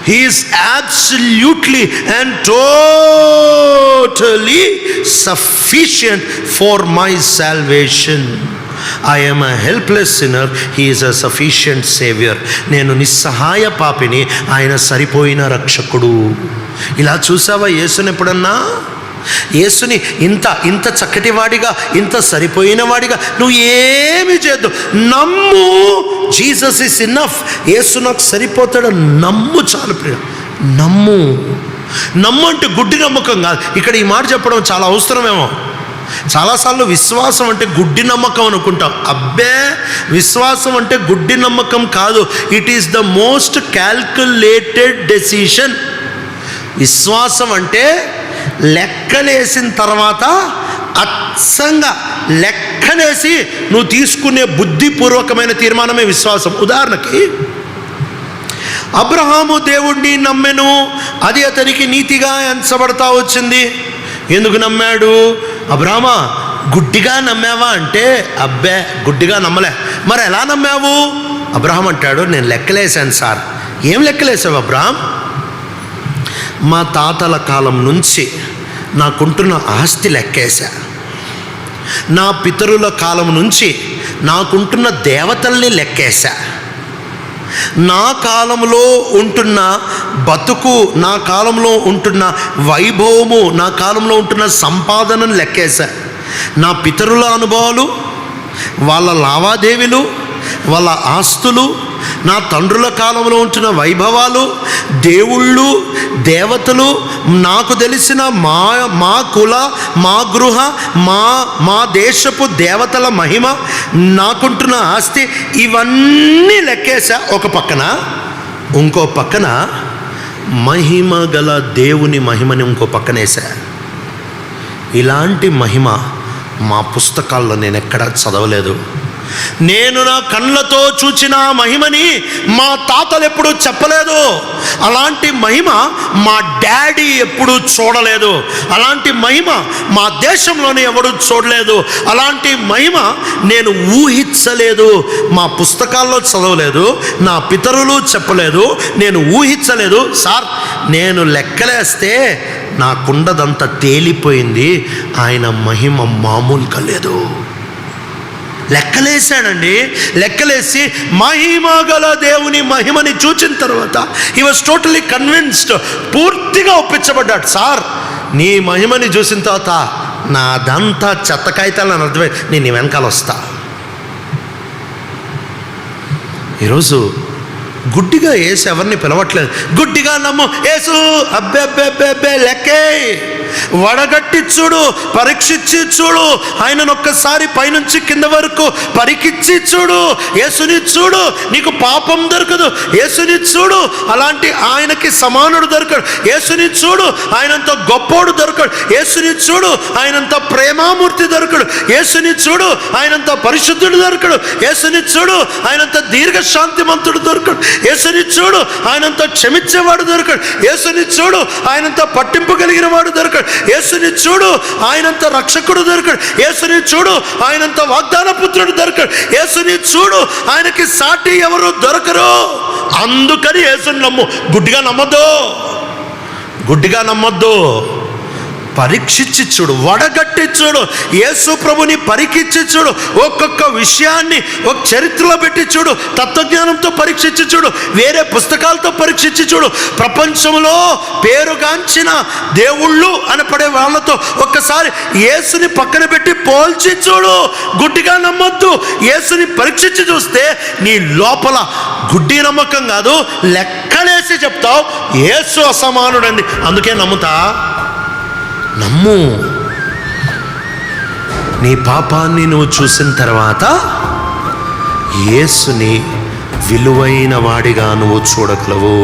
He is absolutely and totally sufficient for my salvation. I am a helpless sinner. He is a sufficient savior. నేను నిస్సహాయ పాపిని, ఆయన సరిపోయిన రక్షకుడు. ఇలా చూసావా యేసుని ఎప్పుడన్నా? యేసుని ఇంత చక్కటి వాడిగా, ఇంత సరిపోయిన వాడిగా నువ్వు ఏమి చేద్దు, నమ్ము. Jesus is enough. యేసు నాకు సరిపోతాడు, నమ్ము చాలు ప్రియ, నమ్ము. నమ్ము అంటే గుడ్డి నమ్మకం కాదు. ఇక్కడ ఈ మాట చెప్పడం చాలా అవసరమేమో. చాలాసార్లు విశ్వాసం అంటే గుడ్డి నమ్మకం అనుకుంటాం. అబ్బే, విశ్వాసం అంటే గుడ్డి నమ్మకం కాదు. It is the most calculated decision. విశ్వాసం అంటే లెక్కలేసిన తర్వాత అచ్చంగా లెక్కలేసి నువ్వు తీసుకునే బుద్ధిపూర్వకమైన తీర్మానమే విశ్వాసం. ఉదాహరణకి అబ్రహాము దేవుణ్ణి నమ్మెను, అది అతనికి నీతిగా ఎంచబడతా వచ్చింది. ఎందుకు నమ్మాడు? అబ్రహామా గుడ్డిగా నమ్మావా అంటే, అబ్బే గుడ్డిగా నమ్మలే. మరి ఎలా నమ్మావు? అబ్రహాం అంటాడు, నేను లెక్కలేసాను సార్. ఏం లెక్కలేసావు అబ్రహాం? మా తాతల కాలం నుంచి నాకుంటున్న ఆస్తి లెక్కేశా, నా పితరుల కాలం నుంచి నాకుంటున్న దేవతల్ని లెక్కేశా, నా కాలంలో ఉంటున్న బతుకు, నా కాలంలో ఉంటున్న వైభవము, నా కాలంలో ఉంటున్న సంపాదనను లెక్కేశా, నా పితరుల అనుభవాలు, వాళ్ళ లావాదేవీలు, వాళ్ళ ఆస్తులు, నా తండ్రుల కాలంలో ఉంటున్న వైభవాలు, దేవుళ్ళు, దేవతలు, నాకు తెలిసిన మా కుల, మా గృహ, మా దేశపు దేవతల మహిమ, నాకుంటున్న ఆస్తి, ఇవన్నీ లెక్కేశా ఒక పక్కన. ఇంకో పక్కన మహిమ గల దేవుని మహిమని ఇంకో పక్కనేసా. ఇలాంటి మహిమ మా పుస్తకాల్లో నేను ఎక్కడా చదవలేదు. నేను నా కళ్ళతో చూచిన మహిమని మా తాతలు ఎప్పుడూ చెప్పలేదు. అలాంటి మహిమ మా డాడీ ఎప్పుడూ చూడలేదు. అలాంటి మహిమ మా దేశంలోనే ఎవడూ చూడలేదు. అలాంటి మహిమ నేను ఊహించలేదు. మా పుస్తకాల్లో చదవలేదు, నా పితరులు చెప్పలేదు, నేను ఊహించలేదు. సార్, నేను లెక్కలేస్తే నాకుండదంతా తేలిపోయింది. ఆయన మహిమ మామూలుగా లేదు. లెక్కలేసాడండి. లెక్కలేసి మహిమ గల దేవుని మహిమని చూచిన తర్వాత హీ వాజ్ టోటలీ కన్విన్స్డ్, పూర్తిగా ఒప్పించబడ్డాడు. సార్, నీ మహిమని చూసిన తర్వాత నాదంతా చెత్త కాగితాలని అర్థమై నేను వెనకాల వస్తా. ఈరోజు గుడ్డిగా యేసు ఎవరిని పిలవట్లేదు. గుడ్డిగా నమ్ము యేసు, అబ్బే అబ్బే అబ్బే అబ్బే లెక్కే, వడగట్టి చూడు, పరీక్షించి చూడు, ఆయనను ఒక్కసారి పైనుంచి కింద వరకు పరీక్షించి చూడు, యేసుని చూడు, నీకు పాపం దొరకదు. యేసుని చూడు, అలాంటి ఆయనకి సమానుడు దొరకడు. యేసుని చూడు, ఆయనంత గొప్పోడు దొరకడు. యేసుని చూడు, ఆయనంత ప్రేమామూర్తి దొరకడు. యేసుని చూడు, ఆయనంత పరిశుద్ధుడు దొరకడు. యేసుని చూడు, ఆయనంత దీర్ఘశాంతిమంతుడు దొరకడు. యేసుని చూడు, ఆయనంత క్షమించేవాడు దొరకడు. యేసుని చూడు, ఆయనంత పట్టింపు కలిగిన వాడు దొరకడు. యేసుని చూడు, ఆయనంత రక్షకుడు దొరకడు. యేసుని చూడు, ఆయనంత వాగ్దాన పుత్రుడు దొరకడు. యేసుని చూడు, ఆయనకి సాటి ఎవరు దొరకరు. అందుకని యేసుని నమ్ము. గుడ్డిగా నమ్మద్దు, గుడ్డిగా నమ్మద్దు. పరీక్షించి చూడు, వడగట్టి చూడు, యేసు ప్రభుని పరీక్షించి చూడు, ఒక్కొక్క విషయాన్ని ఒక చరిత్రలో పెట్టి చూడు, తత్వజ్ఞానంతో పరీక్షించి చూడు, వేరే పుస్తకాలతో పరీక్షించి చూడు. ప్రపంచంలో పేరుగాంచిన దేవుళ్ళు అనపడే వాళ్ళతో ఒక్కసారి యేసుని పక్కన పెట్టి పోల్చి చూడు. గుడ్డిగా నమ్మొద్దు. యేసుని పరీక్షించి చూస్తే నీ లోపల గుడ్డి నమ్మకం కాదు, లెక్కలేసి చెప్తావు యేసు అసమానుడండి, అందుకే నమ్ముతా. నమ్ము. నీ పాపాన్ని నువ్వు చూసిన తర్వాత యేసుని విలువైన వాడిగా నువ్వు చూడగలవు.